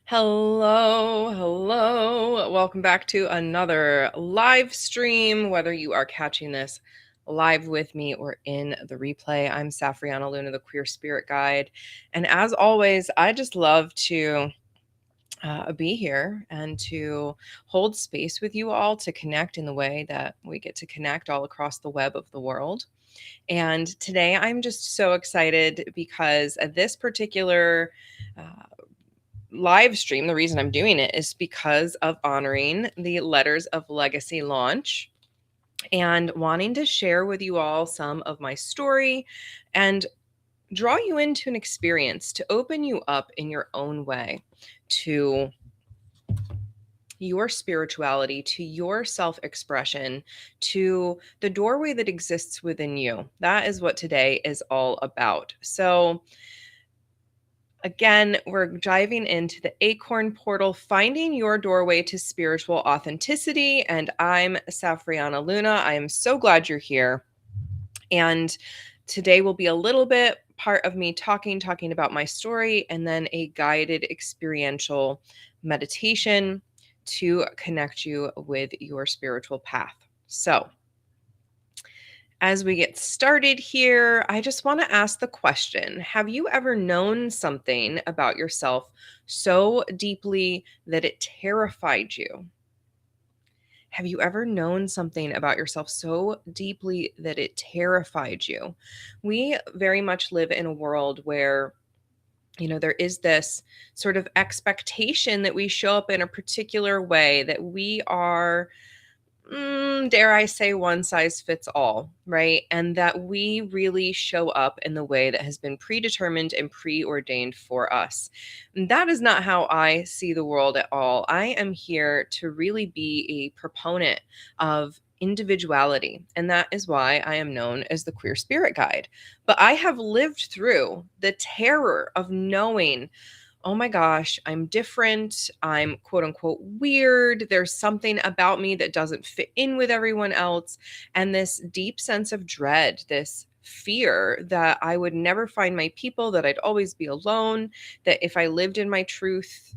Hello, hello. Welcome back to another live stream, whether you are catching this live with me or in the replay. I'm Safriana Luna, the Queer Spirit Guide. And as always, I just love to be here and to hold space with you all to connect in the way that we get to connect all across the web of the world. And today I'm just so excited because this particular uh, live stream, the reason I'm doing it is because of honoring the Letters of Legacy launch and wanting to share with you all some of my story and draw you into an experience to open you up in your own way to your spirituality, to your self expression, to the doorway that exists within you. That is what today is all about. So, again, we're diving into the Acorn portal, finding your doorway to spiritual authenticity. And I'm Safriana Luna. I am so glad you're here. And today will be a little bit part of me talking about my story, and then a guided experiential meditation to connect you with your spiritual path. So, as we get started here, I just want to ask the question: have you ever known something about yourself so deeply that it terrified you? Have you ever known something about yourself so deeply that it terrified you? We very much live in a world where there is this sort of expectation that we show up in a particular way, that we are dare I say, one size fits all, right? And that we really show up in the way that has been predetermined and preordained for us. And that is not how I see the world at all. I am here to really be a proponent of individuality. And that is why I am known as the Queer Spirit Guide. But I have lived through the terror of knowing, oh my gosh, I'm different. I'm quote unquote weird. There's something about me that doesn't fit in with everyone else. And this deep sense of dread, this fear that I would never find my people, that I'd always be alone, that if I lived in my truth,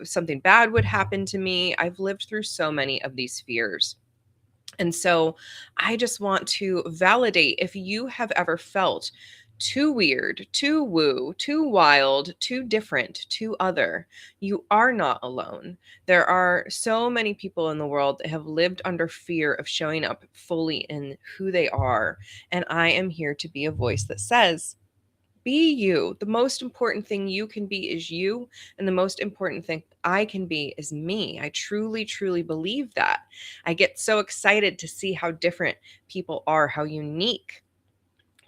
something bad would happen to me. I've lived through so many of these fears. And so I just want to validate, if you have ever felt too weird, too woo, too wild, too different, too other, you are not alone. There are so many people in the world that have lived under fear of showing up fully in who they are. And I am here to be a voice that says, be you. The most important thing you can be is you. And the most important thing I can be is me. I truly, truly believe that. I get so excited to see how different people are, how unique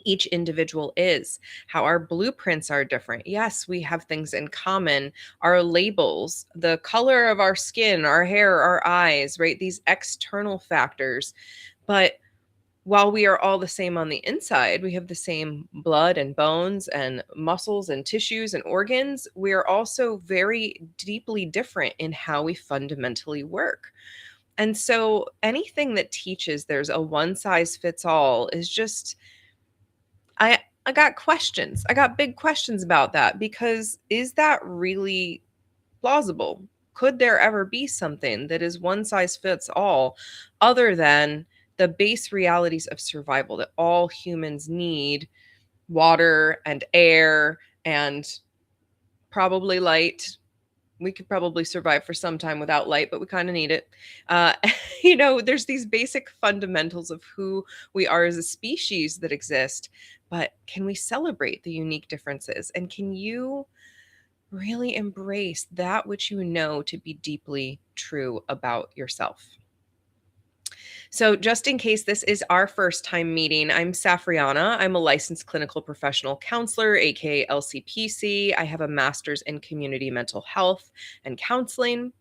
each individual is, how our blueprints are different. Yes, we have things in common, our labels, the color of our skin, our hair, our eyes, right? These external factors. But while we are all the same on the inside, we have the same blood and bones and muscles and tissues and organs, we are also very deeply different in how we fundamentally work. And so anything that teaches there's a one size fits all is just, I got questions. I got big questions about that, because is that really plausible? Could there ever be something that is one size fits all, other than the base realities of survival that all humans need: water and air and probably light? We could probably survive for some time without light, but we kind of need it. Uh, there's these basic fundamentals of who we are as a species that exist, but can we celebrate the unique differences? And can you really embrace that which you know to be deeply true about yourself? So, just in case this is our first time meeting, I'm Safriana. I'm a licensed clinical professional counselor, aka LCPC. I have a master's in community mental health and counseling.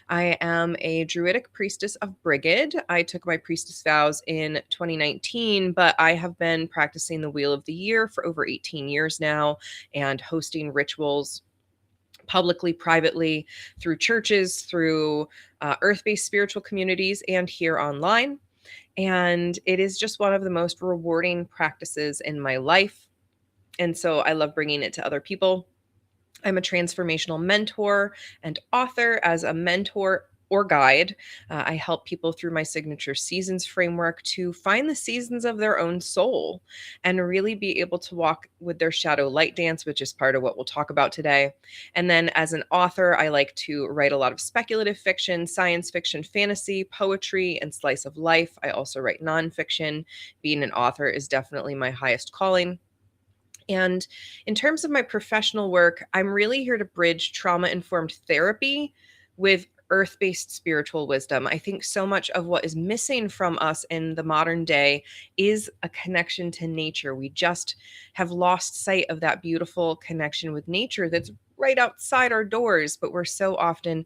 I am a Druidic priestess of Brigid. I took my priestess vows in 2019, but I have been practicing the Wheel of the Year for over 18 years now and hosting rituals publicly, privately, through churches, through earth-based spiritual communities, and here online. And it is just one of the most rewarding practices in my life. And so I love bringing it to other people. I'm a transformational mentor and author. As a mentor or guide, I help people through my signature seasons framework to find the seasons of their own soul and really be able to walk with their shadow light dance, which is part of what we'll talk about today. And then as an author, I like to write a lot of speculative fiction, science fiction, fantasy, poetry, and slice of life. I also write nonfiction. Being an author is definitely my highest calling. And in terms of my professional work, I'm really here to bridge trauma informed therapy with earth based spiritual wisdom. I think so much of what is missing from us in the modern day is a connection to nature. We just have lost sight of that beautiful connection with nature that's right outside our doors, but we're so often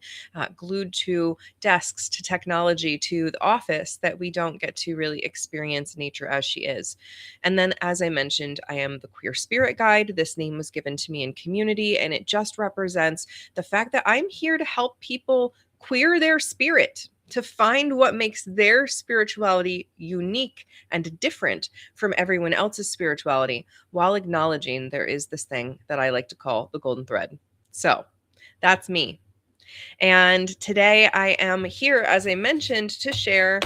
glued to desks, to technology, to the office that we don't get to really experience nature as she is. And then, as I mentioned, I am the Queer Spirit Guide. This name was given to me in community, and it just represents the fact that I'm here to help people queer their spirit, to find what makes their spirituality unique and different from everyone else's spirituality, while acknowledging there is this thing that I like to call the golden thread. So that's me. And today I am here, as I mentioned, to share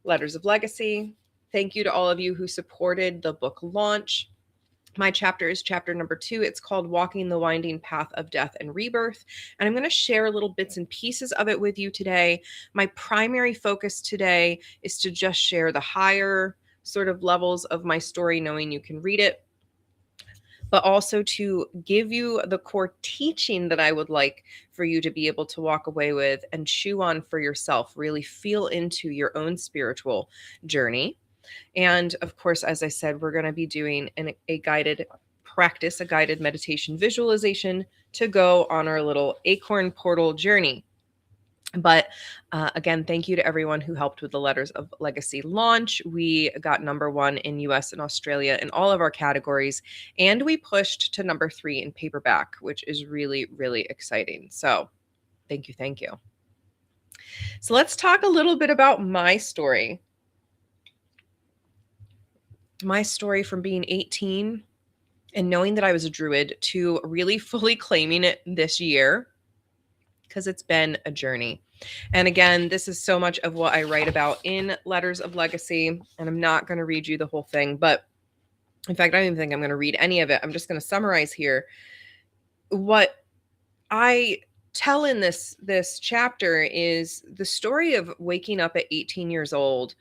Letters of Legacy. Thank you to all of you who supported the book launch. My chapter is chapter number 2. It's called Walking the Winding Path of Death and Rebirth. And I'm going to share little bits and pieces of it with you today. My primary focus today is to just share the higher sort of levels of my story, knowing you can read it, but also to give you the core teaching that I would like for you to be able to walk away with and chew on for yourself, really feel into your own spiritual journey. And of course, as I said, we're going to be doing a guided practice, a guided meditation visualization to go on our little Acorn portal journey. But again, thank you to everyone who helped with the Letters of Legacy launch. We got number 1 in US and Australia in all of our categories, and we pushed to number 3 in paperback, which is really, really exciting. So thank you. Thank you. So let's talk a little bit about my story. My story from being 18 and knowing that I was a Druid to really fully claiming it this year, because it's been a journey. And again, this is so much of what I write about in Letters of Legacy, and I'm not going to read you the whole thing, but in fact, I don't even think I'm going to read any of it. I'm just going to summarize here. What I tell in this chapter is the story of waking up at 18 years old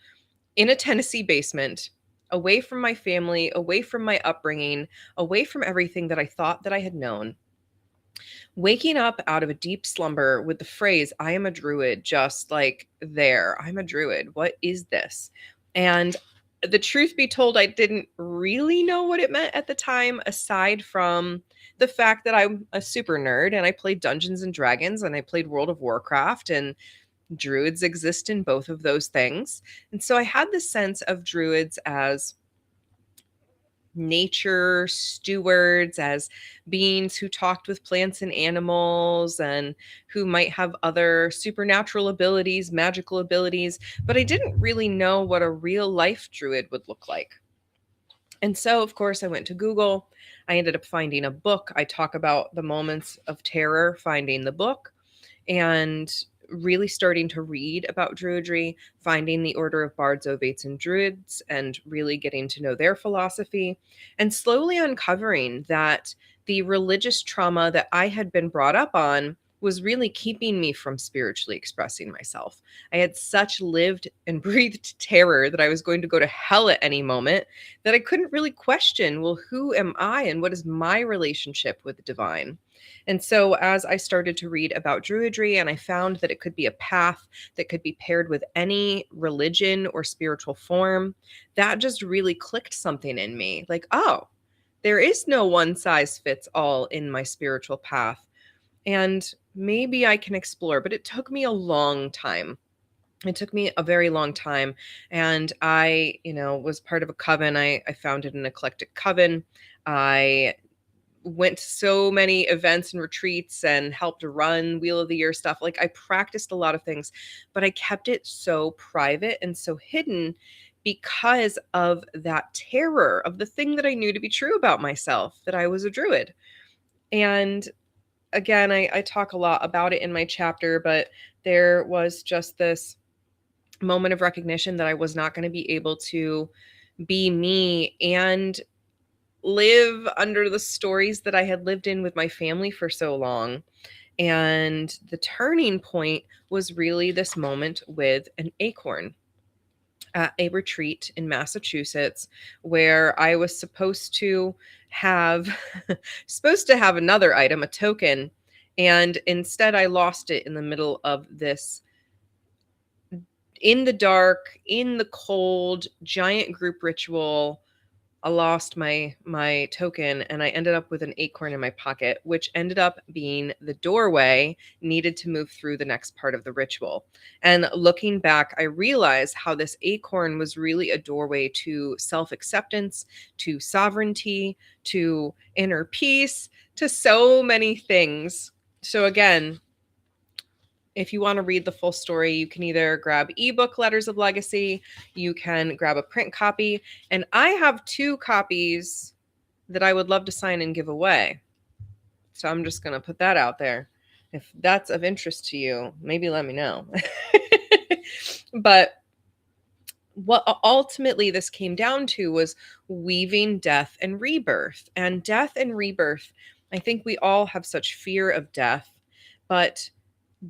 in a Tennessee basement, away from my family, away from my upbringing, away from everything that I thought that I had known. Waking up out of a deep slumber with the phrase, I am a Druid, just like there. I'm a Druid. What is this? And the truth be told, I didn't really know what it meant at the time, aside from the fact that I'm a super nerd and I played Dungeons and Dragons and I played World of Warcraft, and Druids exist in both of those things. And so I had this sense of Druids as nature stewards, as beings who talked with plants and animals and who might have other supernatural abilities, magical abilities, but I didn't really know what a real life Druid would look like. And so, of course, I went to Google. I ended up finding a book. I talk about the moments of terror finding the book, and really starting to read about Druidry, finding the Order of Bards, Ovates, and Druids, and really getting to know their philosophy, and slowly uncovering that the religious trauma that I had been brought up on was really keeping me from spiritually expressing myself. I had such lived and breathed terror that I was going to go to hell at any moment that I couldn't really question, well, who am I and what is my relationship with the divine? And so as I started to read about Druidry, and I found that it could be a path that could be paired with any religion or spiritual form, that just really clicked something in me. Like, oh, there is no one size fits all in my spiritual path. And maybe I can explore, but it took me a long time. It took me a very long time. And I, was part of a coven. I founded an eclectic coven. I went to so many events and retreats and helped run Wheel of the Year stuff. Like, I practiced a lot of things, but I kept it so private and so hidden because of that terror of the thing that I knew to be true about myself, that I was a Druid. And again, I talk a lot about it in my chapter, but there was just this moment of recognition that I was not going to be able to be me and live under the stories that I had lived in with my family for so long. And the turning point was really this moment with an acorn at a retreat in Massachusetts where I was have supposed to have another item, a token, and instead I lost it in the middle of this, in the dark, in the cold, giant group ritual. I lost my token and I ended up with an acorn in my pocket, which ended up being the doorway needed to move through the next part of the ritual. And looking back, I realized how this acorn was really a doorway to self-acceptance, to sovereignty, to inner peace, to so many things. So again, if you want to read the full story, you can either grab ebook Letters of Legacy, you can grab a print copy, and I have 2 copies that I would love to sign and give away. So I'm just going to put that out there. If that's of interest to you, maybe let me know. But what ultimately this came down to was weaving death and rebirth. And death and rebirth, I think we all have such fear of death, but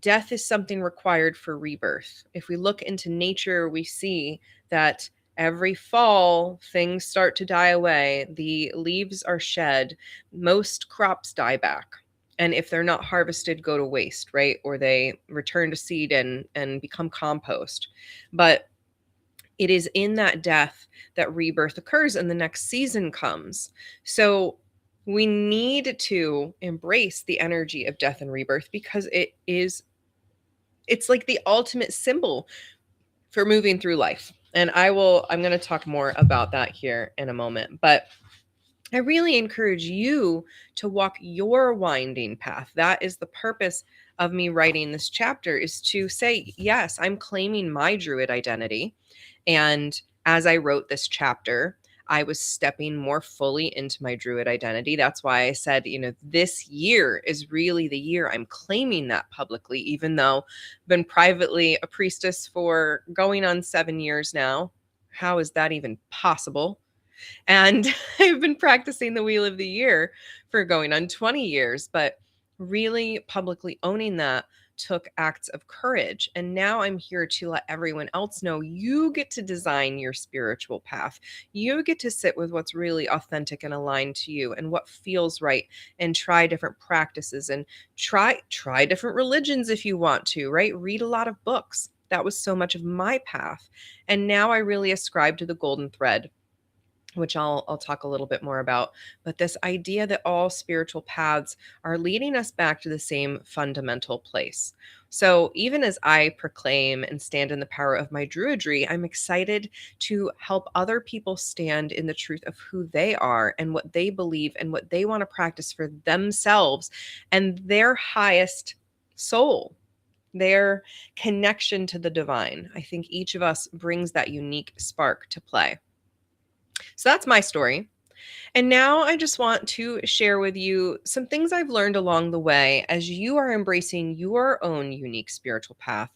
death is something required for rebirth. If we look into nature, we see that every fall, things start to die away. The leaves are shed. Most crops die back. And if they're not harvested, go to waste, right? Or they return to seed and become compost. But it is in that death that rebirth occurs and the next season comes. So we need to embrace the energy of death and rebirth because it's like the ultimate symbol for moving through life. And I'm going to talk more about that here in a moment, but I really encourage you to walk your winding path. That is the purpose of me writing this chapter, is to say, yes, I'm claiming my Druid identity. And as I wrote this chapter, I was stepping more fully into my Druid identity. That's why I said, this year is really the year I'm claiming that publicly, even though I've been privately a priestess for going on 7 years now. How is that even possible? And I've been practicing the Wheel of the Year for going on 20 years, but really publicly owning that took acts of courage. And now I'm here to let everyone else know you get to design your spiritual path. You get to sit with what's really authentic and aligned to you and what feels right, and try different practices and try different religions if you want to, right? Read a lot of books. That was so much of my path. And now I really ascribe to the golden thread, which I'll talk a little bit more about. But this idea that all spiritual paths are leading us back to the same fundamental place. So even as I proclaim and stand in the power of my Druidry, I'm excited to help other people stand in the truth of who they are and what they believe and what they want to practice for themselves and their highest soul, their connection to the divine. I think each of us brings that unique spark to play. So that's my story. And now I just want to share with you some things I've learned along the way as you are embracing your own unique spiritual path,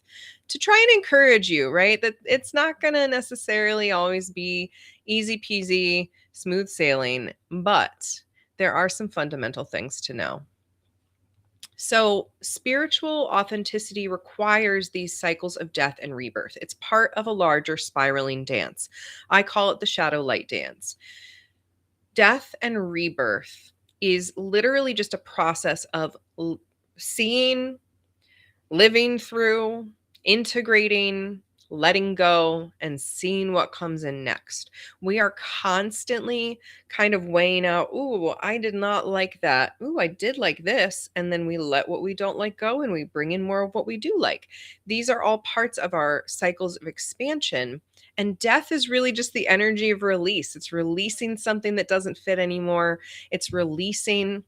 to try and encourage you, right? That it's not going to necessarily always be easy peasy, smooth sailing, but there are some fundamental things to know. So, spiritual authenticity requires these cycles of death and rebirth. It's part of a larger spiraling dance. I call it the shadow light dance. Death and rebirth is literally just a process of seeing, living through, integrating, letting go, and seeing what comes in next. We are constantly kind of weighing out, ooh, I did not like that. Ooh, I did like this. And then we let what we don't like go and we bring in more of what we do like. These are all parts of our cycles of expansion. And death is really just the energy of release. It's releasing something that doesn't fit anymore. It's releasing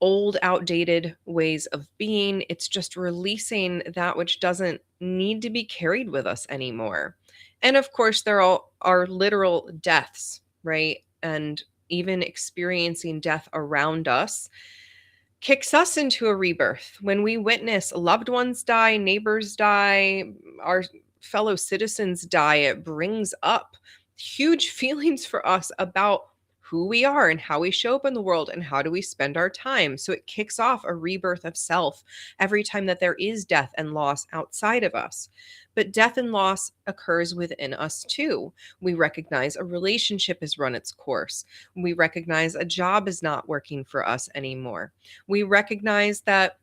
old, outdated ways of being. It's just releasing that which doesn't need to be carried with us anymore. And of course, there are literal deaths, right? And even experiencing death around us kicks us into a rebirth. When we witness loved ones die, neighbors die, our fellow citizens die, it brings up huge feelings for us about who we are and how we show up in the world and how do we spend our time. So it kicks off a rebirth of self every time that there is death and loss outside of us. But death and loss occurs within us too. We recognize a relationship has run its course. We recognize a job is not working for us anymore. We recognize that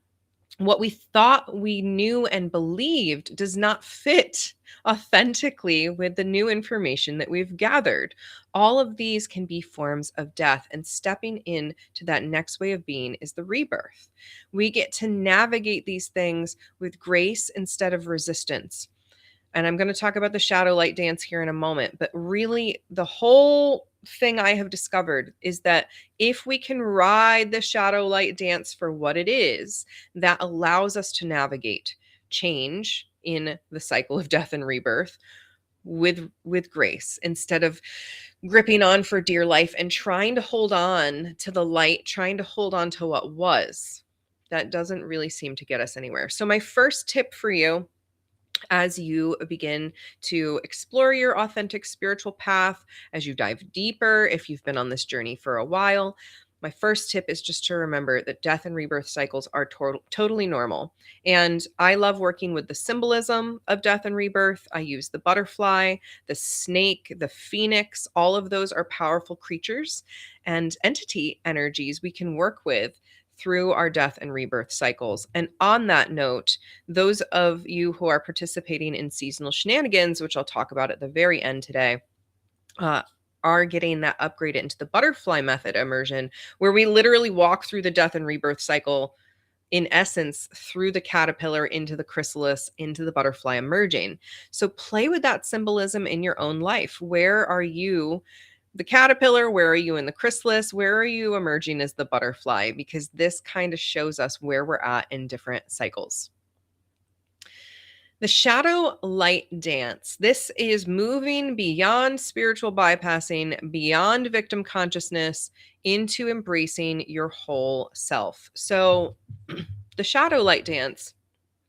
what we thought we knew and believed does not fit authentically with the new information that we've gathered. All of these can be forms of death, and stepping in to that next way of being is the rebirth. We get to navigate these things with grace instead of resistance. And I'm going to talk about the shadow light dance here in a moment, but really the whole thing I have discovered is that if we can ride the shadow light dance for what it is, that allows us to navigate change in the cycle of death and rebirth with grace instead of gripping on for dear life and trying to hold on to the light, trying to hold on to what was. That doesn't really seem to get us anywhere. So my first tip for you as you begin to explore your authentic spiritual path, as you dive deeper, if you've been on this journey for a while, my first tip is just to remember that death and rebirth cycles are totally normal. And I love working with the symbolism of death and rebirth. I use the butterfly, the snake, the phoenix. All of those are powerful creatures and entity energies we can work with through our death and rebirth cycles. And on that note, those of you who are participating in seasonal shenanigans, which I'll talk about at the very end today, are getting that upgrade into the butterfly method immersion, where we literally walk through the death and rebirth cycle, in essence, through the caterpillar into the chrysalis, into the butterfly emerging. So play with that symbolism in your own life. Where are you? The caterpillar, where are you in the chrysalis? Where are you emerging as the butterfly? Because this kind of shows us where we're at in different cycles. The shadow light dance. This is moving beyond spiritual bypassing, beyond victim consciousness, into embracing your whole self. So the shadow light dance,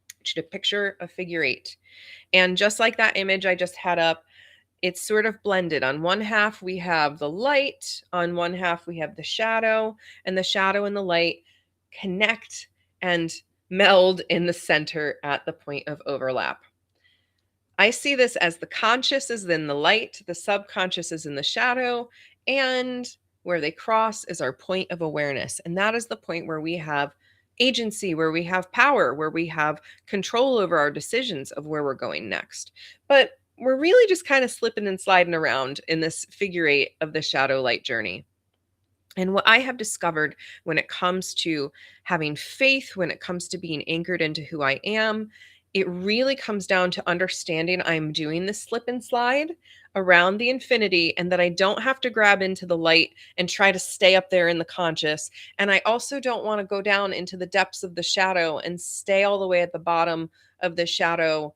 I want you to picture a figure eight. And just like that image I just had up, it's sort of blended. On one half, we have the light. On one half, we have the shadow. And the shadow and the light connect and meld in the center at the point of overlap. I see this as the conscious is in the light, the subconscious is in the shadow, and where they cross is our point of awareness. And that is the point where we have agency, where we have power, where we have control over our decisions of where we're going next. But we're really just kind of slipping and sliding around in this figure eight of the shadow light journey. And what I have discovered when it comes to having faith, when it comes to being anchored into who I am, it really comes down to understanding I'm doing this slip and slide around the infinity, and that I don't have to grab into the light and try to stay up there in the conscious. And I also don't want to go down into the depths of the shadow and stay all the way at the bottom of the shadow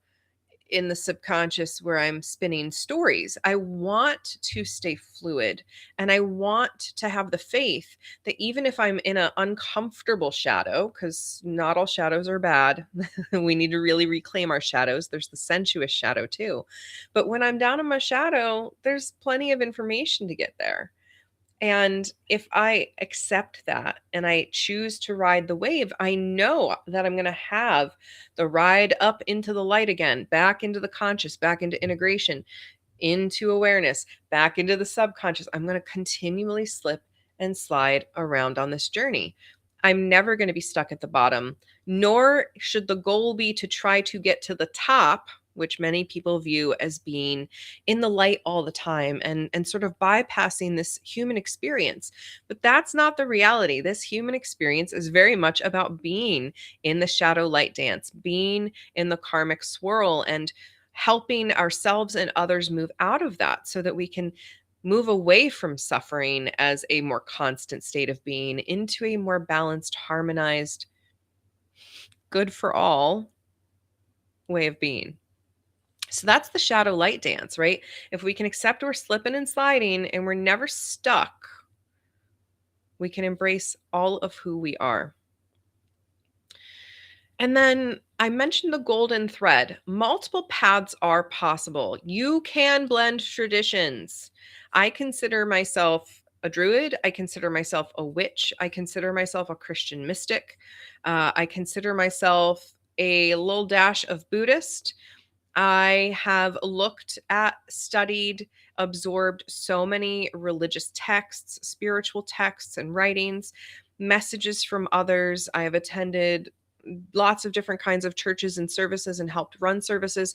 in the subconscious where I'm spinning stories. I want to stay fluid, and I want to have the faith that even if I'm in an uncomfortable shadow, because not all shadows are bad, we need to really reclaim our shadows. There's the sensuous shadow too. But when I'm down in my shadow, there's plenty of information to get there. And if I accept that and I choose to ride the wave, I know that I'm going to have the ride up into the light again, back into the conscious, back into integration, into awareness, back into the subconscious. I'm going to continually slip and slide around on this journey. I'm never going to be stuck at the bottom, nor should the goal be to try to get to the top, which many people view as being in the light all the time and sort of bypassing this human experience. But that's not the reality. This human experience is very much about being in the shadow light dance, being in the karmic swirl, and helping ourselves and others move out of that so that we can move away from suffering as a more constant state of being into a more balanced, harmonized, good for all way of being. So that's the shadow light dance, right? If we can accept we're slipping and sliding and we're never stuck, we can embrace all of who we are. And then I mentioned the golden thread. Multiple paths are possible. You can blend traditions. I consider myself a druid. I consider myself a witch. I consider myself a Christian mystic. I consider myself a little dash of Buddhist. I have looked at, studied, absorbed so many religious texts, spiritual texts, and writings, messages from others. I have attended lots of different kinds of churches and services and helped run services.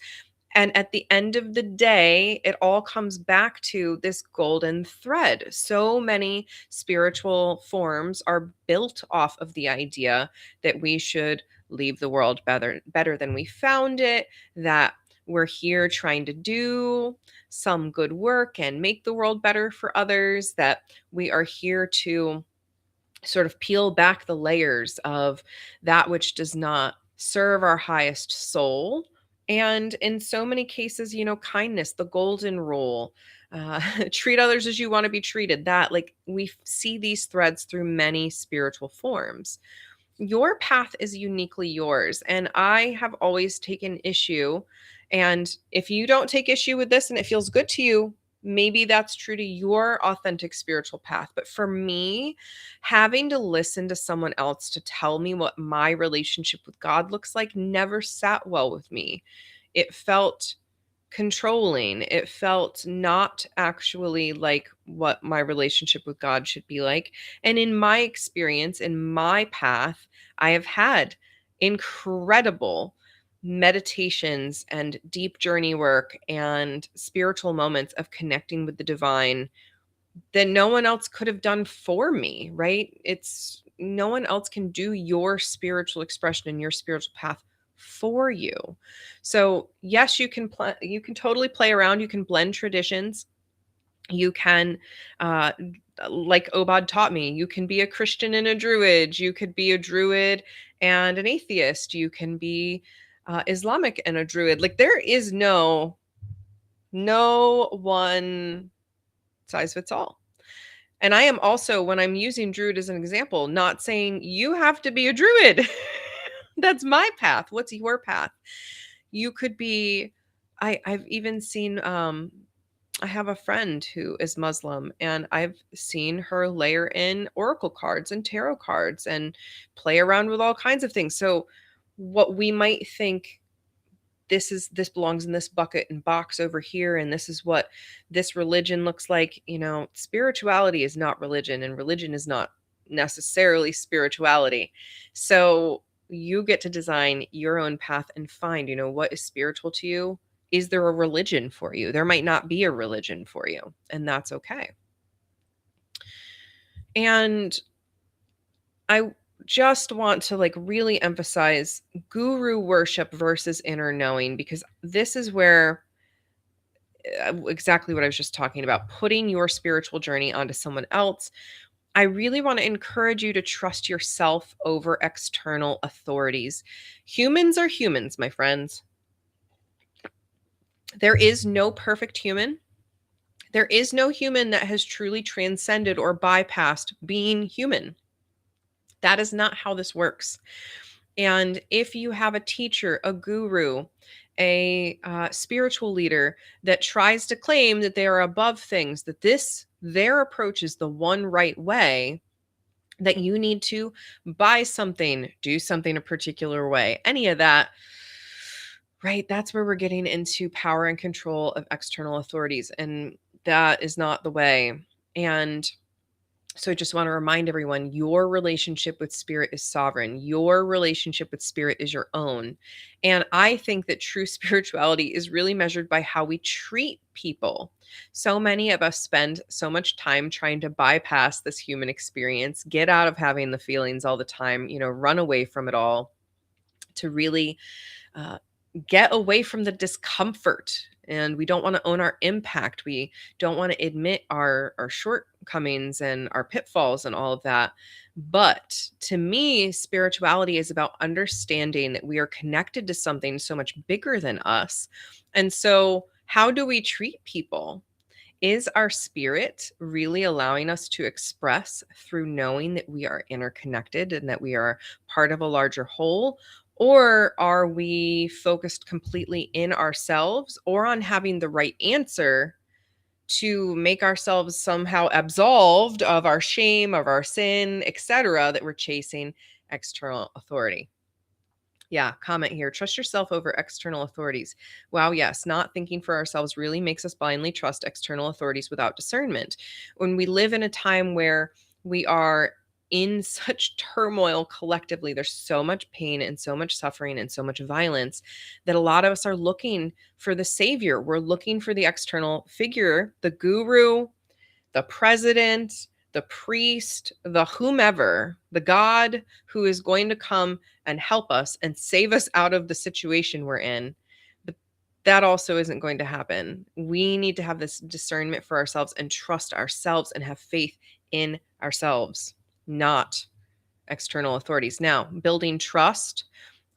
And at the end of the day, it all comes back to this golden thread. So many spiritual forms are built off of the idea that we should leave the world better than we found it, that we're here trying to do some good work and make the world better for others, that we are here to sort of peel back the layers of that which does not serve our highest soul. And in so many cases, kindness, the golden rule, treat others as you want to be treated, that like we see these threads through many spiritual forms. Your path is uniquely yours. And I have always taken issue. And if you don't take issue with this and it feels good to you, maybe that's true to your authentic spiritual path. But for me, having to listen to someone else to tell me what my relationship with God looks like never sat well with me. It felt controlling. It felt not actually like what my relationship with God should be like. And in my experience, in my path, I have had incredible meditations and deep journey work and spiritual moments of connecting with the divine that no one else could have done for me, right? It's no one else can do your spiritual expression and your spiritual path for you. So, yes, you can totally play around, you can blend traditions. You can uh like Obad taught me, you can be a Christian and a druid, you could be a druid and an atheist, you can be Islamic and a druid. Like there is no one size fits all. And I am also, when I'm using Druid as an example, not saying you have to be a Druid. That's my path. What's your path? You could be, I've even seen, I have a friend who is Muslim, and I've seen her layer in oracle cards and tarot cards and play around with all kinds of things. So, what we might think this belongs in this bucket and box over here, and this is what this religion looks like. Spirituality is not religion, and religion is not necessarily spirituality. So you get to design your own path and find, what is spiritual to you. Is there a religion for you? There might not be a religion for you, and that's okay. And I just want to like really emphasize guru worship versus inner knowing, because this is where exactly what I was just talking about, putting your spiritual journey onto someone else. I really want to encourage you to trust yourself over external authorities. Humans are humans, my friends. There is no perfect human. There is no human that has truly transcended or bypassed being human. That is not how this works. And if you have a teacher, a guru, a spiritual leader that tries to claim that they are above things, that their approach is the one right way, that you need to buy something, do something a particular way, any of that, right? That's where we're getting into power and control of external authorities. And that is not the way. And so I just want to remind everyone, your relationship with spirit is sovereign. Your relationship with spirit is your own. And I think that true spirituality is really measured by how we treat people. So many of us spend so much time trying to bypass this human experience, get out of having the feelings all the time, run away from it all, to really uh, get away from the discomfort. And we don't want to own our impact. We don't want to admit our shortcomings and our pitfalls and all of that. But to me, spirituality is about understanding that we are connected to something so much bigger than us. And so, how do we treat people? Is our spirit really allowing us to express through knowing that we are interconnected and that we are part of a larger whole? Or are we focused completely in ourselves or on having the right answer to make ourselves somehow absolved of our shame, of our sin, etc., that we're chasing external authority? Yeah, comment here. Trust yourself over external authorities. Wow, yes, not thinking for ourselves really makes us blindly trust external authorities without discernment. When we live in a time where we are in such turmoil collectively, there's so much pain and so much suffering and so much violence that a lot of us are looking for the savior. We're looking for the external figure, the guru, the president, the priest, the whomever, the God who is going to come and help us and save us out of the situation we're in. But that also isn't going to happen. We need to have this discernment for ourselves and trust ourselves and have faith in ourselves, not external authorities. Now, building trust.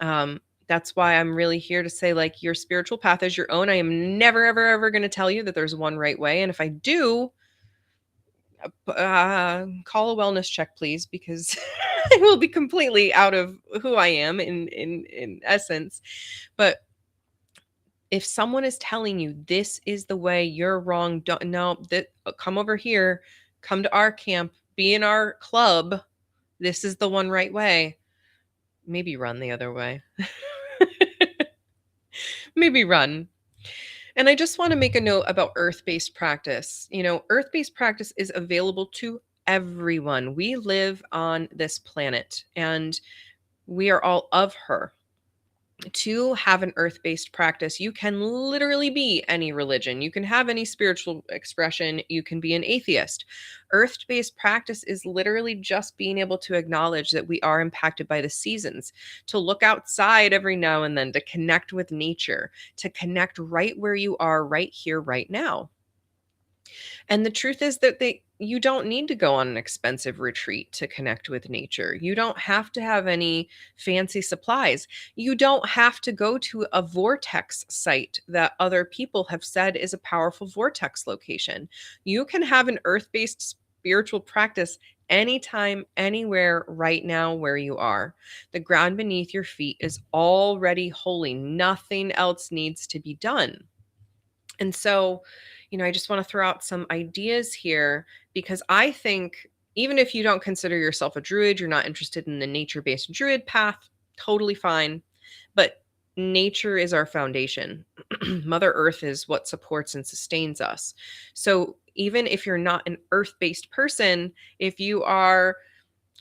That's why I'm really here to say, like, your spiritual path is your own. I am never, ever, ever going to tell you that there's one right way. And if I do, call a wellness check, please, because I will be completely out of who I am in essence. But if someone is telling you this is the way, you're wrong. Don't no that come over here, come to our camp, be in our club. This is the one right way. Maybe run the other way. Maybe run. And I just want to make a note about earth based practice. Earth based practice is available to everyone. We live on this planet and we are all of her. To have an earth based practice, you can literally be any religion. You can have any spiritual expression. You can be an atheist. Earth based practice is literally just being able to acknowledge that we are impacted by the seasons, to look outside every now and then, to connect with nature, to connect right where you are, right here, right now. And the truth is that you don't need to go on an expensive retreat to connect with nature. You don't have to have any fancy supplies. You don't have to go to a vortex site that other people have said is a powerful vortex location. You can have an earth-based spiritual practice anytime, anywhere, right now, where you are. The ground beneath your feet is already holy. Nothing else needs to be done. And so, I just want to throw out some ideas here because I think even if you don't consider yourself a druid, you're not interested in the nature based druid path, totally fine. But nature is our foundation. Mother Earth is what supports and sustains us. So even if you're not an earth based person, if you are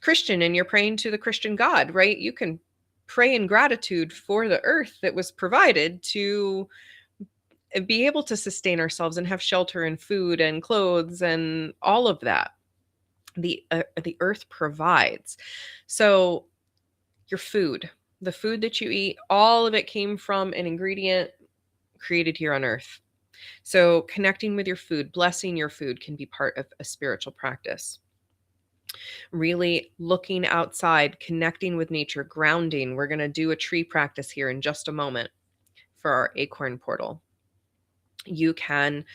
Christian and you're praying to the Christian God, right? You can pray in gratitude for the earth that was provided to be able to sustain ourselves and have shelter and food and clothes and all of that. The earth provides. So your food, the food that you eat, all of it came from an ingredient created here on earth. So connecting with your food, blessing your food can be part of a spiritual practice. Really looking outside, connecting with nature, grounding. We're going to do a tree practice here in just a moment for our Acorn portal. You can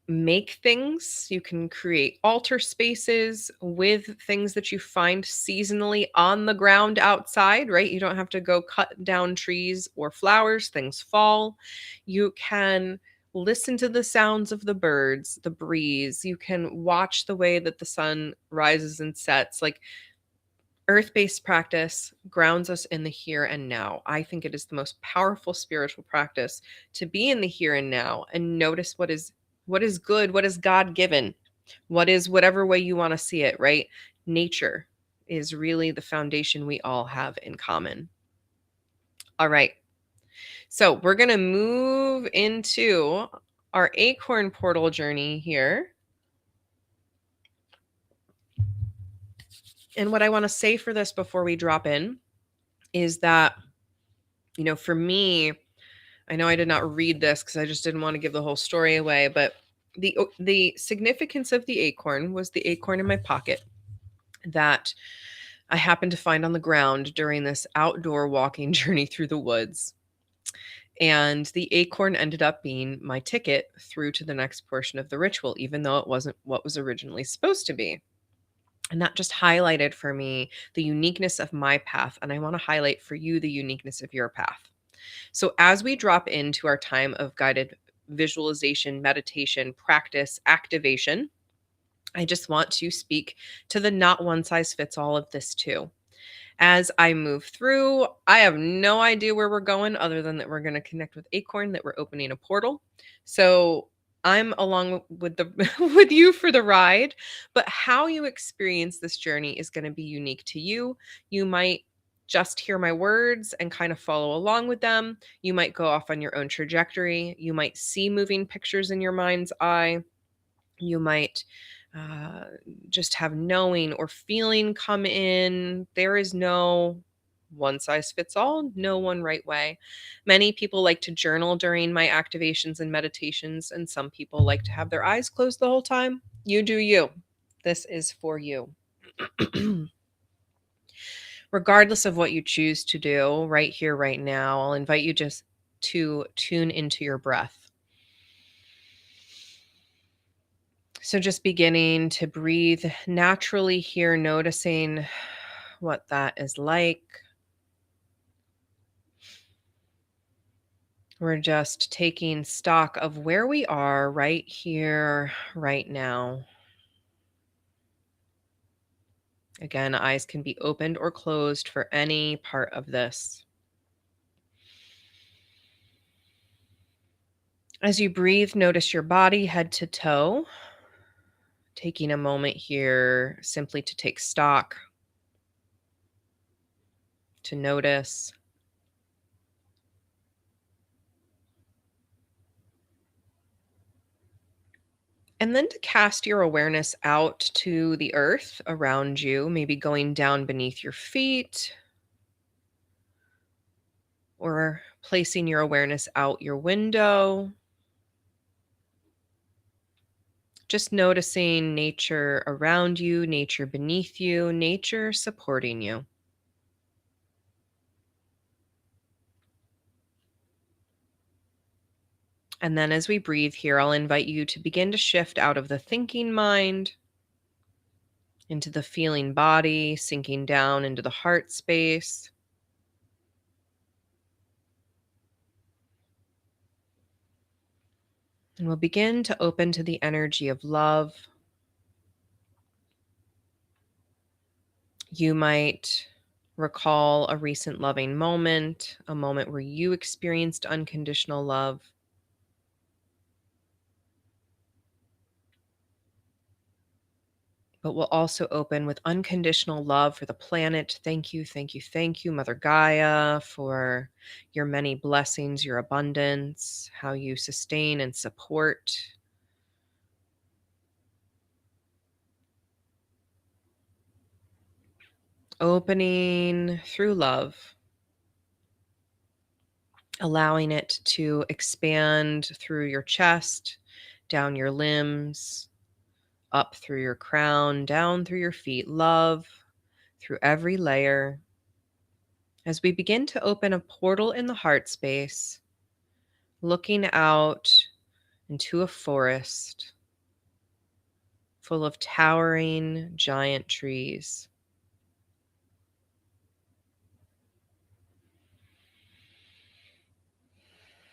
make things, you can create altar spaces with things that you find seasonally on the ground outside, right? You don't have to go cut down trees or flowers, things fall. You can listen to the sounds of the birds, the breeze. You can watch the way that the sun rises and sets. Like, earth-based practice grounds us in the here and now. I think it is the most powerful spiritual practice to be in the here and now and notice what is good, what is God-given, what is whatever way you want to see it, right? Nature is really the foundation we all have in common. All right. So we're going to move into our Acorn portal journey here. And what I want to say for this before we drop in is that, for me, I know I did not read this because I just didn't want to give the whole story away, but the significance of the acorn was the acorn in my pocket that I happened to find on the ground during this outdoor walking journey through the woods. And the acorn ended up being my ticket through to the next portion of the ritual, even though it wasn't what was originally supposed to be. And that just highlighted for me the uniqueness of my path. And I want to highlight for you the uniqueness of your path. So, as we drop into our time of guided visualization, meditation, practice, activation, I just want to speak to the not one size fits all of this too. As I move through, I have no idea where we're going other than that we're going to connect with Acorn, that we're opening a portal. So I'm along with the with you for the ride, but how you experience this journey is going to be unique to you. You might just hear my words and kind of follow along with them. You might go off on your own trajectory. You might see moving pictures in your mind's eye. You might uh, just have knowing or feeling come in. There is no one size fits all, no one right way. Many people like to journal during my activations and meditations, and some people like to have their eyes closed the whole time. You do you. This is for you. Regardless of what you choose to do right here, right now, I'll invite you just to tune into your breath. So just beginning to breathe naturally here, noticing what that is like. We're just taking stock of where we are right here, right now. Again, eyes can be opened or closed for any part of this. As you breathe, notice your body head to toe. Taking a moment here simply to take stock, to notice. And then to cast your awareness out to the earth around you, maybe going down beneath your feet or placing your awareness out your window. Just noticing nature around you, nature beneath you, nature supporting you. And then as we breathe here, I'll invite you to begin to shift out of the thinking mind into the feeling body, sinking down into the heart space. And we'll begin to open to the energy of love. You might recall a recent loving moment, a moment where you experienced unconditional love. But we'll also open with unconditional love for the planet. Thank you, thank you, thank you, Mother Gaia, for your many blessings, your abundance, how you sustain and support. Opening through love, allowing it to expand through your chest, down your limbs, up through your crown, down through your feet. Love through every layer. As we begin to open a portal in the heart space, looking out into a forest full of towering giant trees.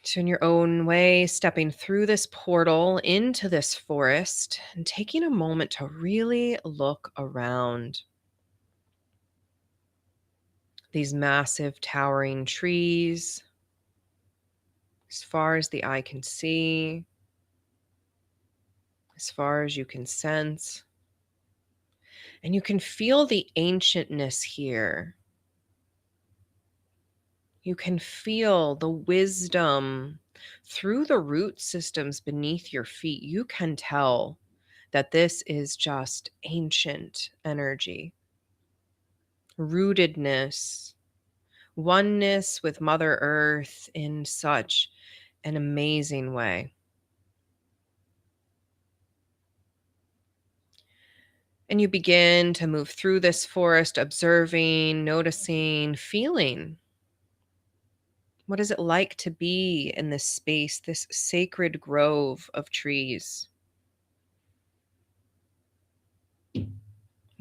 So, in your own way, stepping through this portal into this forest and taking a moment to really look around. These massive towering trees, as far as the eye can see, as far as you can sense. And you can feel the ancientness here. You can feel the wisdom through the root systems beneath your feet. You can tell that this is just ancient energy, rootedness, oneness with Mother Earth in such an amazing way. And you begin to move through this forest, observing, noticing, feeling. What is it like to be in this space, this sacred grove of trees?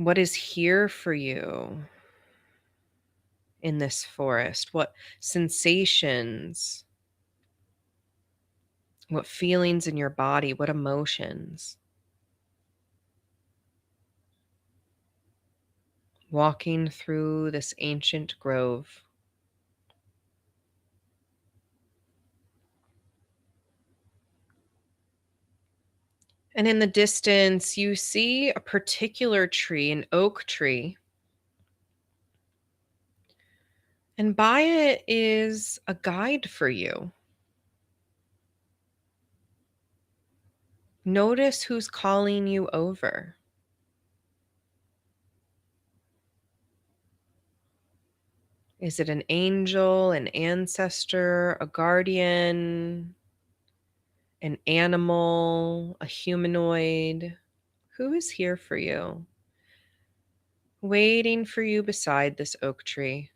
What is here for you in this forest? What sensations, what feelings in your body, what emotions? Walking through this ancient grove. And in the distance, you see a particular tree, an oak tree. And by it is a guide for you. Notice who's calling you over. Is it an angel, an ancestor, a guardian, an animal, a humanoid? Who is here for you? Waiting for you beside this oak tree.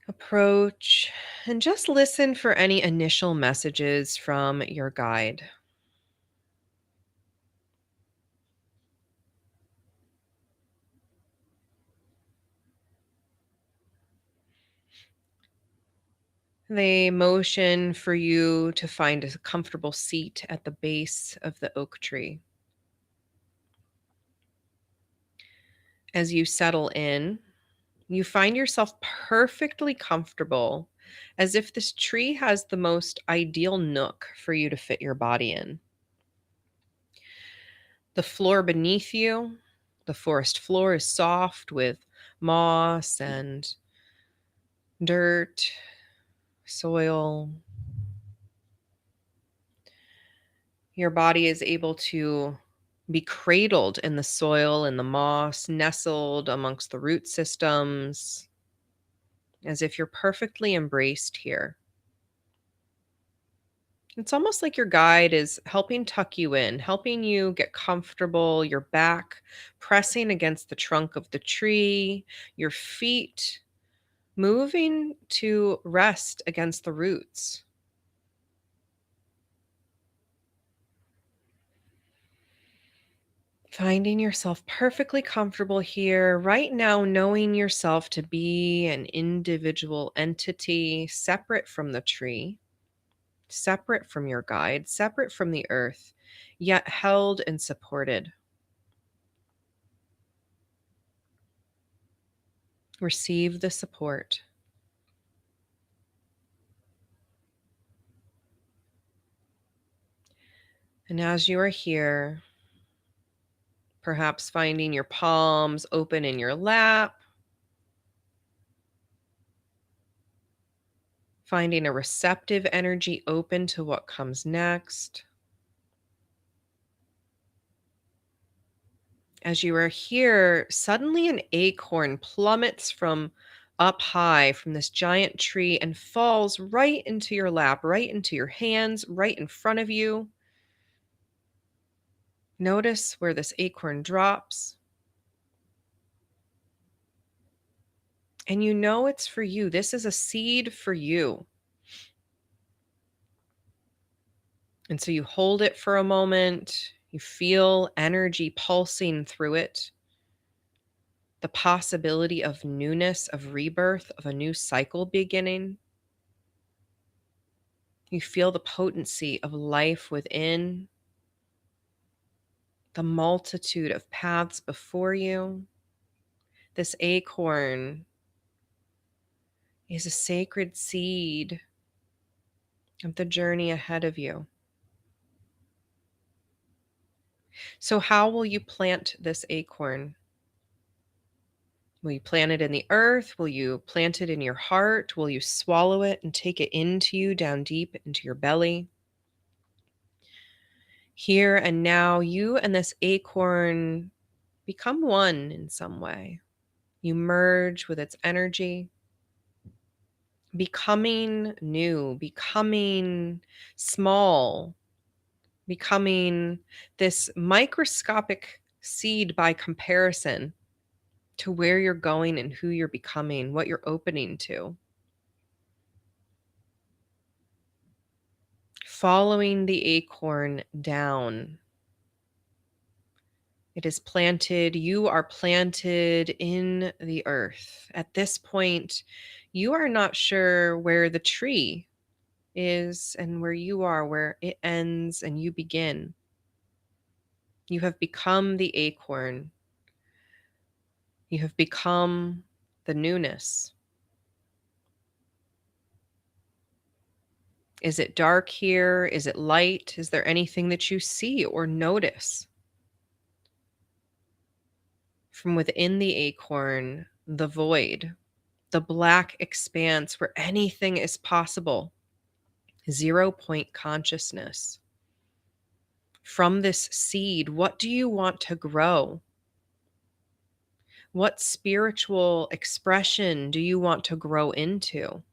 Approach and just listen for any initial messages from your guide. They motion for you to find a comfortable seat at the base of the oak tree. As you settle in, you find yourself perfectly comfortable, as if this tree has the most ideal nook for you to fit your body in. The floor beneath you, the forest floor, is soft with moss and dirt, soil. Your body is able to be cradled in the soil and the moss, nestled amongst the root systems, as if you're perfectly embraced here. It's almost like your guide is helping tuck you in, helping you get comfortable, your back pressing against the trunk of the tree, your feet moving to rest against the roots. Finding yourself perfectly comfortable here right now, knowing yourself to be an individual entity separate from the tree, separate from your guide, separate from the earth, yet held and supported. Receive the support. And as you are here, perhaps finding your palms open in your lap, finding a receptive energy open to what comes next. As you are here, suddenly an acorn plummets from up high from this giant tree and falls right into your lap, right into your hands, right in front of you. Notice where this acorn drops. And you know it's for you. This is a seed for you. And so you hold it for a moment. You feel energy pulsing through it. The possibility of newness, of rebirth, of a new cycle beginning. You feel the potency of life within, the multitude of paths before you. This acorn is a sacred seed of the journey ahead of you. So, how will you plant this acorn? Will you plant it in the earth? Will you plant it in your heart? Will you swallow it and take it into you, down deep into your belly? Here and now, you and this acorn become one in some way. You merge with its energy, becoming new, becoming small, becoming this microscopic seed by comparison to where you're going and who you're becoming, what you're opening to. following the acorn down. It is planted, you are planted in the earth. At this point, you are not sure where the tree is and where you are, where it ends and you begin. You have become the acorn. You have become the newness. Is it dark here? Is it light? Is there anything that you see or notice? From within the acorn, the void, the black expanse where anything is possible, 0 point consciousness. From this seed, what do you want to grow? What spiritual expression do you want to grow into?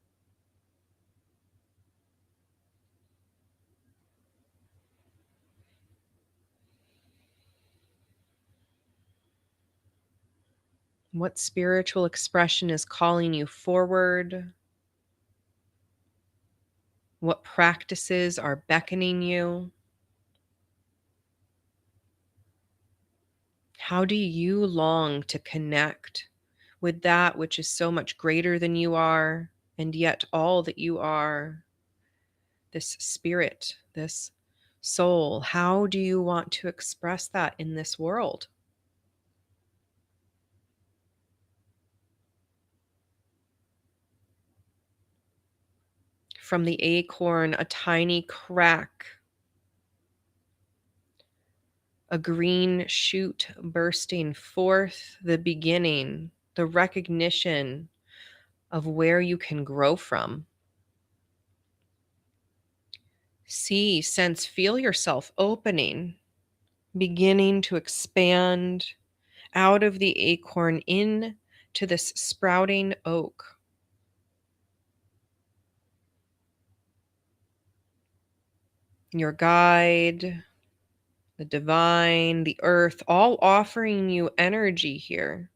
What spiritual expression is calling you forward? What practices are beckoning you? How do you long to connect with that which is so much greater than you are, and yet all that you are? This spirit, this soul, how do you want to express that in this world? From the acorn, a tiny crack, a green shoot bursting forth, the beginning, the recognition of where you can grow from. See, sense, feel yourself opening, beginning to expand out of the acorn in to this sprouting oak. Your guide, the divine, the earth, all offering you energy here,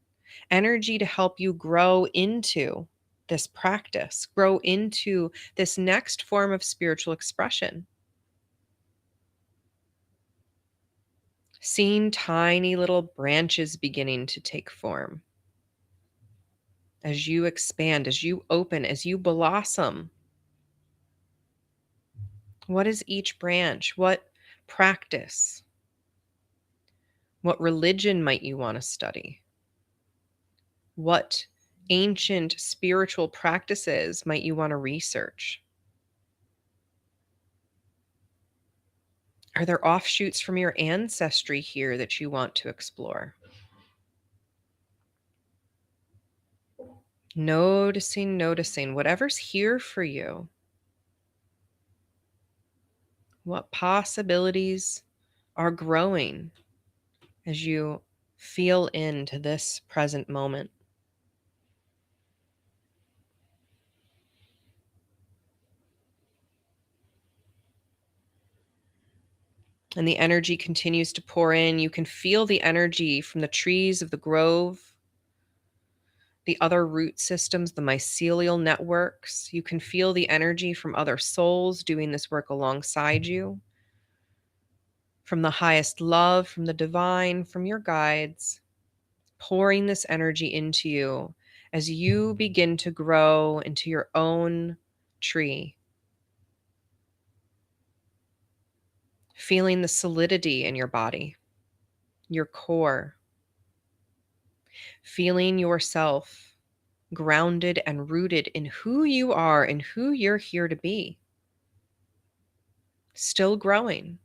energy to help you grow into this practice, grow into this next form of spiritual expression. Seeing tiny little branches beginning to take form. As you expand, as you open, as you blossom, what is each branch? What practice? What religion might you want to study? What ancient spiritual practices might you want to research? Are there offshoots from your ancestry here that you want to explore? Noticing whatever's here for you. What possibilities are growing as you feel into this present moment? And the energy continues to pour in. You can feel the energy from the trees of the grove, the other root systems, the mycelial networks. You can feel the energy from other souls doing this work alongside you, from the highest love, from the divine, from your guides, pouring this energy into you as you begin to grow into your own tree. Feeling the solidity in your body, your core, feeling yourself grounded and rooted in who you are and who you're here to be. Still growing.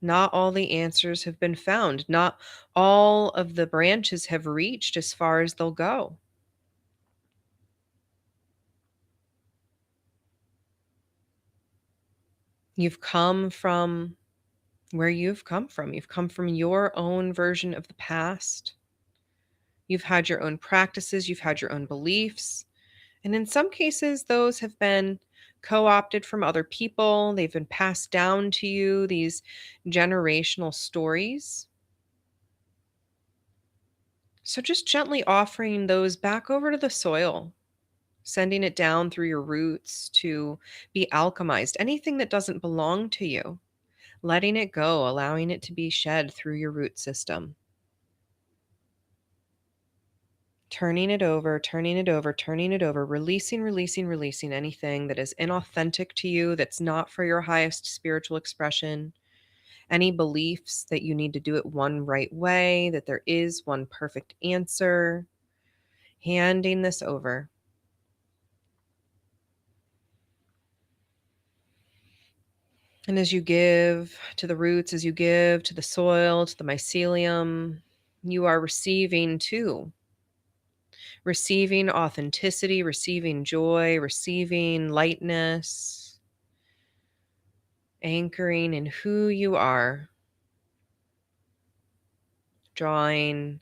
Not all the answers have been found. Not all of the branches have reached as far as they'll go. You've come from where you've come from. You've come from your own version of the past. You've had your own practices, you've had your own beliefs. And in some cases, those have been co opted from other people. They've been passed down to you, these generational stories. So just gently offering those back over to the soil, sending it down through your roots to be alchemized. Anything that doesn't belong to you, letting it go, allowing it to be shed through your root system. Turning it over, turning it over, turning it over, releasing, releasing, releasing anything that is inauthentic to you, that's not for your highest spiritual expression. Any beliefs that you need to do it one right way, that there is one perfect answer. Handing this over. And as you give to the roots, as you give to the soil, to the mycelium, you are receiving too. Receiving authenticity, receiving joy, receiving lightness, anchoring in who you are, drawing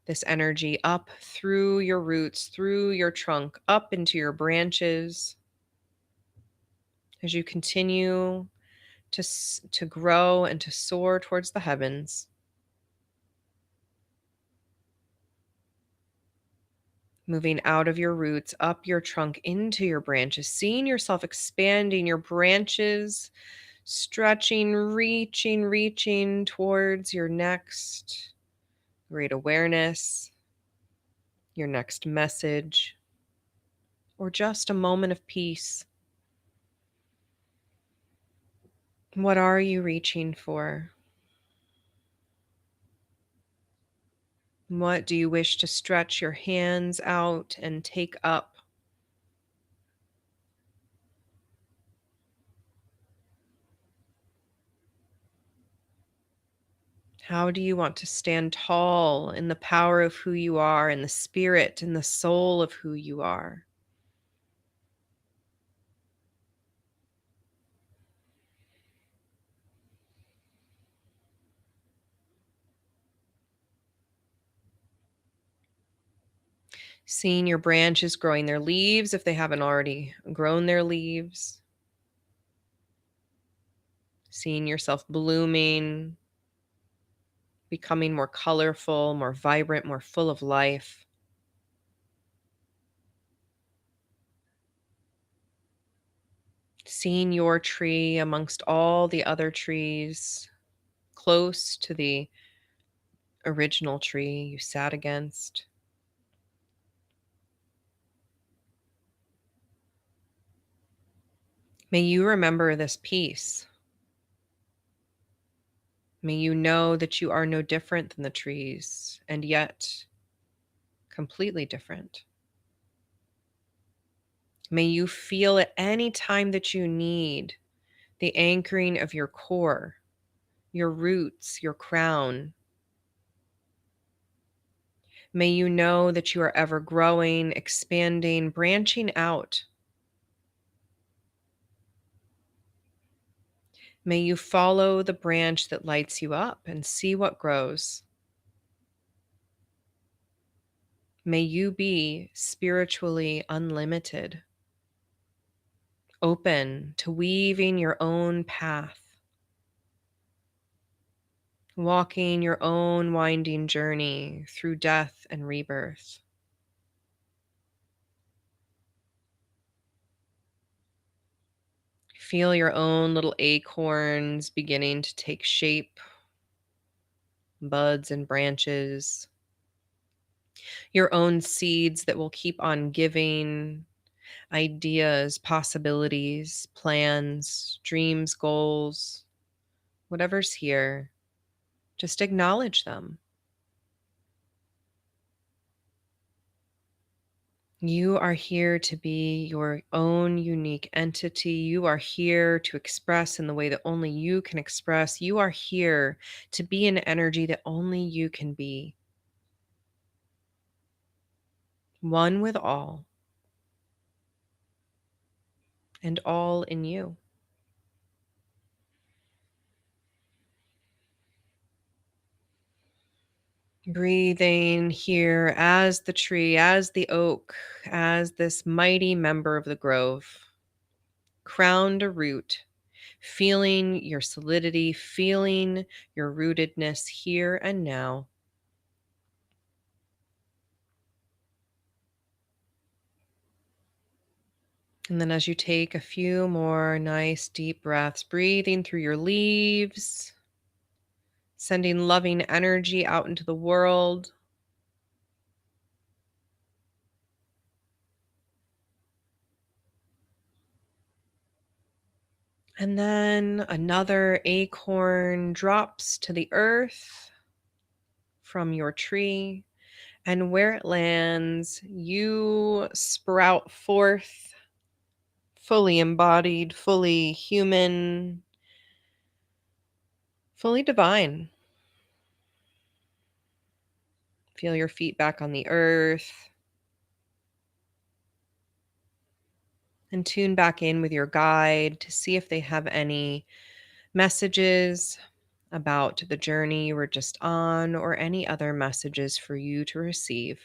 this energy up through your roots, through your trunk, up into your branches. As you continue to grow and to soar towards the heavens, moving out of your roots, up your trunk, into your branches, seeing yourself expanding your branches, stretching, reaching, reaching towards your next great awareness, your next message, or just a moment of peace. What are you reaching for? What do you wish to stretch your hands out and take up? How do you want to stand tall in the power of who you are, in the spirit and the soul of who you are? Seeing your branches growing their leaves if they haven't already grown their leaves. Seeing yourself blooming, becoming more colorful, more vibrant, more full of life. Seeing your tree amongst all the other trees, close to the original tree you sat against. May you remember this peace. May you know that you are no different than the trees, and yet completely different. May you feel at any time that you need the anchoring of your core, your roots, your crown. May you know that you are ever growing, expanding, branching out. May you follow the branch that lights you up and see what grows. May you be spiritually unlimited, open to weaving your own path, walking your own winding journey through death and rebirth. Feel your own little acorns beginning to take shape, buds and branches, your own seeds that will keep on giving ideas, possibilities, plans, dreams, goals, whatever's here. Just acknowledge them. You are here to be your own unique entity. You are here to express in the way that only you can express. You are here to be an energy that only you can be. One with all, and all in you. Breathing here as the tree, as the oak, as this mighty member of the grove, crowned a root, feeling your solidity, feeling your rootedness here and now. And then as you take a few more nice deep breaths, breathing through your leaves, sending loving energy out into the world. And then another acorn drops to the earth from your tree. And where it lands, you sprout forth, fully embodied, fully human, fully divine. Feel your feet back on the earth and tune back in with your guide to see if they have any messages about the journey you were just on or any other messages for you to receive.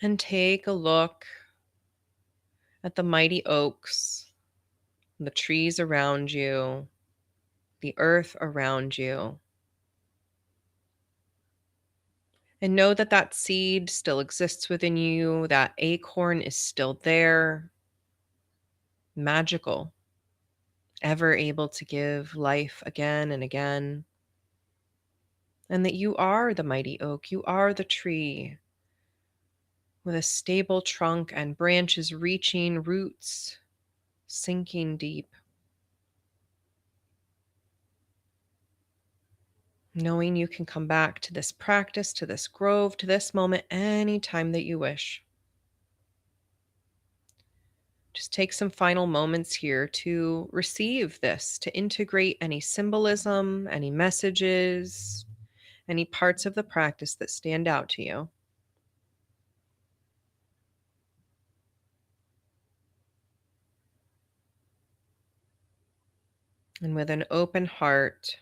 And take a look at the mighty oaks, the trees around you, the earth around you. And know that that seed still exists within you, that acorn is still there, magical, ever able to give life again and again. And that you are the mighty oak, you are the tree with a stable trunk and branches reaching, roots sinking deep. Knowing you can come back to this practice, to this grove, to this moment anytime that you wish. Just take some final moments here to receive this, to integrate any symbolism, any messages, any parts of the practice that stand out to you. And with an open heart,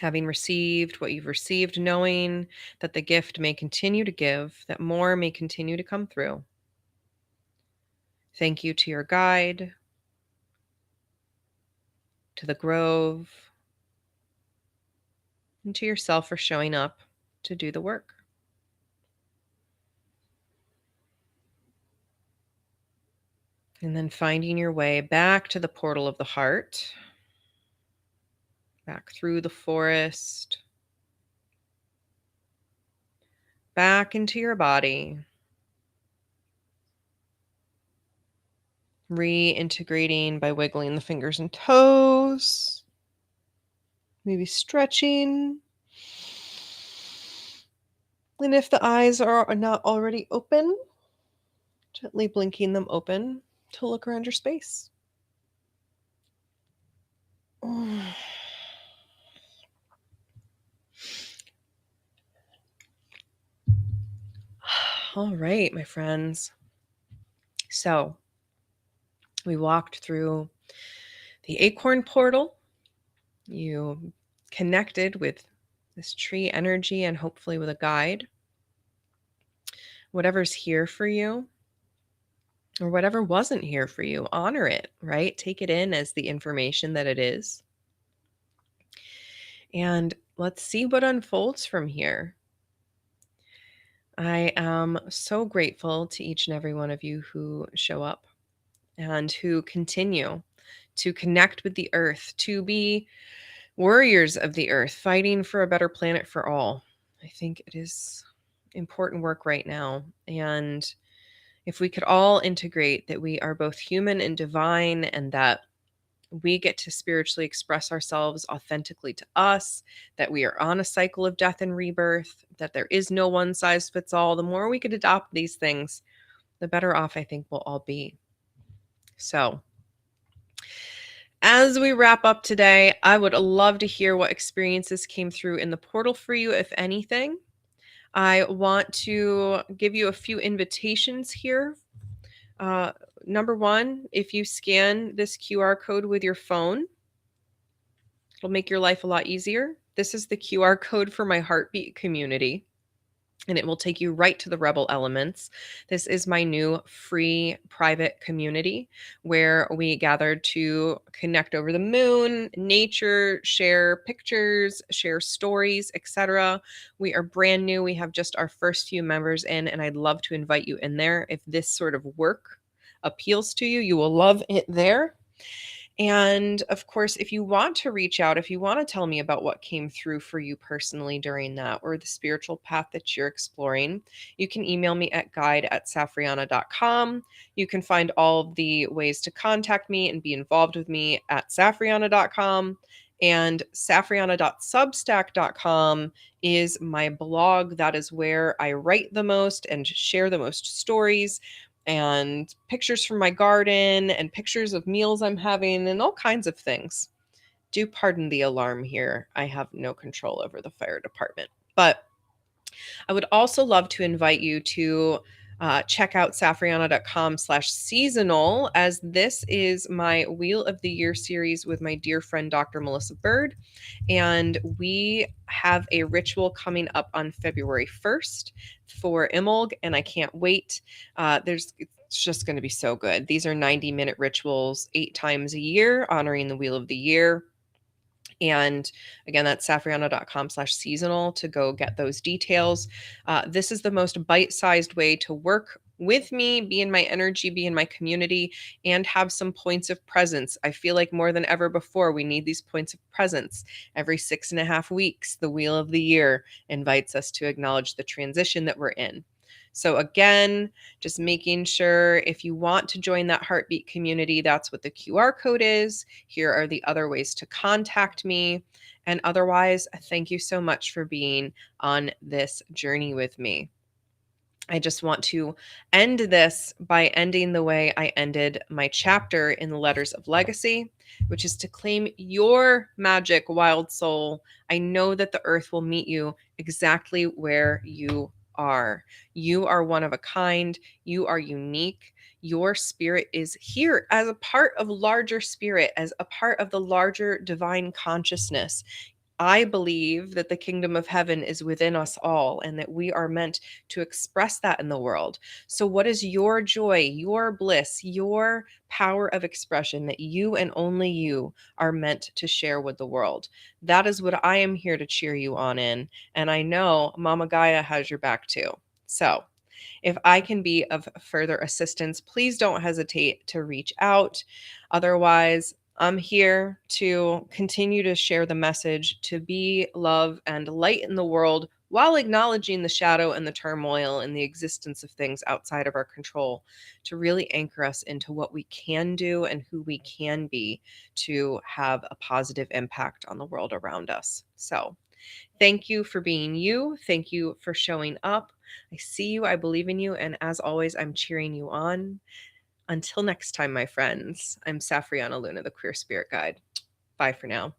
having received what you've received, knowing that the gift may continue to give, that more may continue to come through. Thank you to your guide, to the grove, and to yourself for showing up to do the work. And then finding your way back to the portal of the heart, back through the forest, back into your body, reintegrating by wiggling the fingers and toes, maybe stretching. And if the eyes are not already open, gently blinking them open to look around your space. All right, my friends. So we walked through the Acorn portal. You connected with this tree energy and hopefully with a guide. Whatever's here for you or whatever wasn't here for you, honor it, right? Take it in as the information that it is. And let's see what unfolds from here. I am so grateful to each and every one of you who show up and who continue to connect with the earth, to be warriors of the earth, fighting for a better planet for all. I think it is important work right now. And if we could all integrate that we are both human and divine, and that we get to spiritually express ourselves authentically to us, that we are on a cycle of death and rebirth, that there is no one size fits all, the more we could adopt these things, the better off I think we'll all be. So, as we wrap up today, I would love to hear what experiences came through in the portal for you, if anything. I want to give you a few invitations here. Number one, if you scan this QR code with your phone, it'll make your life a lot easier. This is the QR code for my Heartbeat community. and it will take you right to the Rebel Elements. This is my new free private community where we gather to connect over the moon, nature, share pictures, share stories, etc. We are brand new. We have just our first few members in, and I'd love to invite you in there. If this sort of work appeals to you, you will love it there. And of course, if you want to reach out, if you want to tell me about what came through for you personally during that or the spiritual path that you're exploring, you can email me at guide@safriana.com. You can find all of the ways to contact me and be involved with me at safriana.com. And safriana.substack.com is my blog. That is where I write the most and share the most stories and pictures from my garden and pictures of meals I'm having and all kinds of things. Do pardon the alarm here. I have no control over the fire department. But I would also love to invite you to check out safriana.com/seasonal, as this is my Wheel of the Year series with my dear friend, Dr. Melissa Bird. And we have a ritual coming up on February 1st for Imulg, and I can't wait. It's just going to be so good. These are 90-minute rituals 8 times a year, honoring the Wheel of the Year. And again, that's safriana.com/seasonal to go get those details. This is the most bite-sized way to work with me, be in my energy, be in my community, and have some points of presence. I feel like more than ever before, we need these points of presence. Every 6.5 weeks, the Wheel of the Year invites us to acknowledge the transition that we're in. So again, just making sure if you want to join that heartbeat community, that's what the QR code is. Here are the other ways to contact me. And otherwise, thank you so much for being on this journey with me. I just want to end this by ending the way I ended my chapter in the Letters of Legacy, which is to claim your magic, wild soul. I know that the earth will meet you exactly where you are. You are one of a kind. You are unique. Your spirit is here as a part of larger spirit, as a part of the larger divine consciousness. I believe that the kingdom of heaven is within us all and that we are meant to express that in the world. So, what is your joy, your bliss, your power of expression that you and only you are meant to share with the world? That is what I am here to cheer you on in. And I know Mama Gaia has your back too. So, if I can be of further assistance, please don't hesitate to reach out. Otherwise, I'm here to continue to share the message, to be love and light in the world while acknowledging the shadow and the turmoil and the existence of things outside of our control, to really anchor us into what we can do and who we can be to have a positive impact on the world around us. So, thank you for being you. Thank you for showing up. I see you. I believe in you. And as always, I'm cheering you on. Until next time, my friends, I'm Safriana Luna, the Queer Spirit Guide. Bye for now.